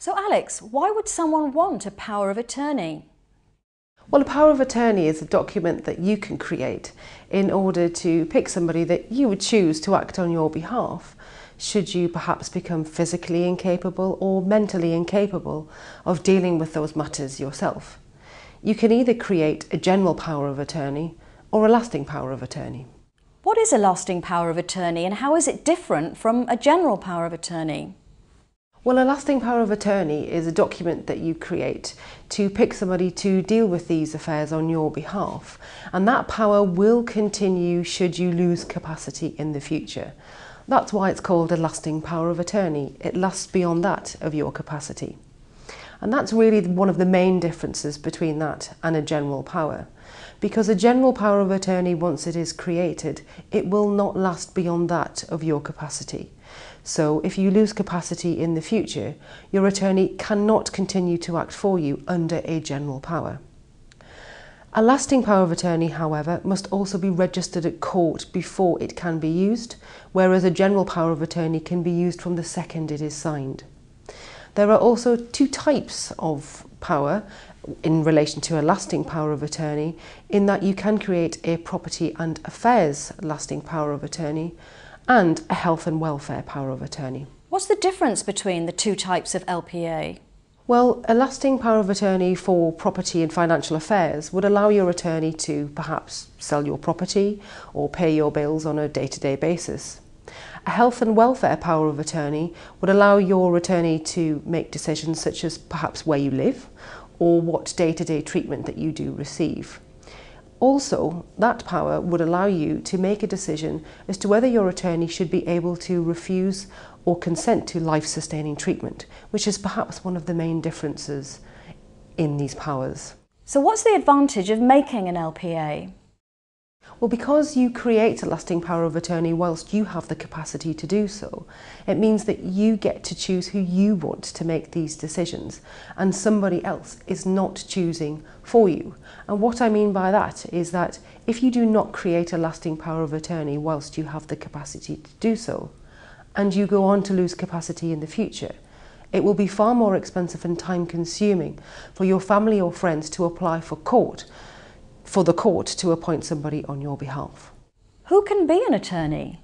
So Alex, why would someone want a power of attorney? Well, a power of attorney is a document that you can create in order to pick somebody that you would choose to act on your behalf, should you perhaps become physically incapable or mentally incapable of dealing with those matters yourself. You can either create a general power of attorney or a lasting power of attorney. What is a lasting power of attorney and how is it different from a general power of attorney? Well, a lasting power of attorney is a document that you create to pick somebody to deal with these affairs on your behalf, and that power will continue should you lose capacity in the future. That's why it's called a lasting power of attorney. It lasts beyond that of your capacity. And that's really one of the main differences between that and a general power. Because a general power of attorney, once it is created, it will not last beyond that of your capacity. So if you lose capacity in the future, your attorney cannot continue to act for you under a general power. A lasting power of attorney, however, must also be registered at court before it can be used, whereas a general power of attorney can be used from the second it is signed. There are also two types of power in relation to a lasting power of attorney, in that you can create a property and affairs lasting power of attorney and a health and welfare power of attorney. What's the difference between the two types of LPA? Well, a lasting power of attorney for property and financial affairs would allow your attorney to perhaps sell your property or pay your bills on a day-to-day basis. A health and welfare power of attorney would allow your attorney to make decisions such as perhaps where you live or what day-to-day treatment that you do receive. Also, that power would allow you to make a decision as to whether your attorney should be able to refuse or consent to life-sustaining treatment, which is perhaps one of the main differences in these powers. So what's the advantage of making an LPA? Well, because you create a lasting power of attorney whilst you have the capacity to do so, it means that you get to choose who you want to make these decisions, and somebody else is not choosing for you. And what I mean by that is that if you do not create a lasting power of attorney whilst you have the capacity to do so, and you go on to lose capacity in the future, it will be far more expensive and time consuming for your family or friends to apply for the court to appoint somebody on your behalf. Who can be an attorney?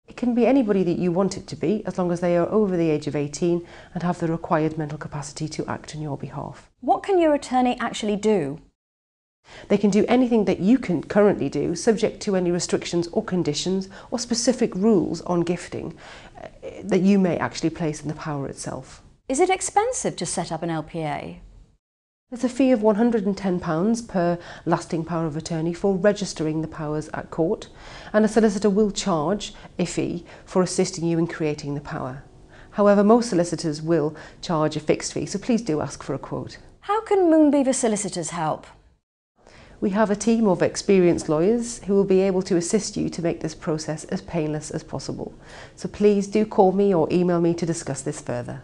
It can be anybody that you want it to be, as long as they are over the age of 18 and have the required mental capacity to act on your behalf. What can your attorney actually do? They can do anything that you can currently do, subject to any restrictions or conditions or specific rules on gifting that you may actually place in the power itself. Is it expensive to set up an LPA? There's a fee of £110 per lasting power of attorney for registering the powers at court, and a solicitor will charge a fee for assisting you in creating the power. However, most solicitors will charge a fixed fee, so please do ask for a quote. How can Beever solicitors help? We have a team of experienced lawyers who will be able to assist you to make this process as painless as possible. So please do call me or email me to discuss this further.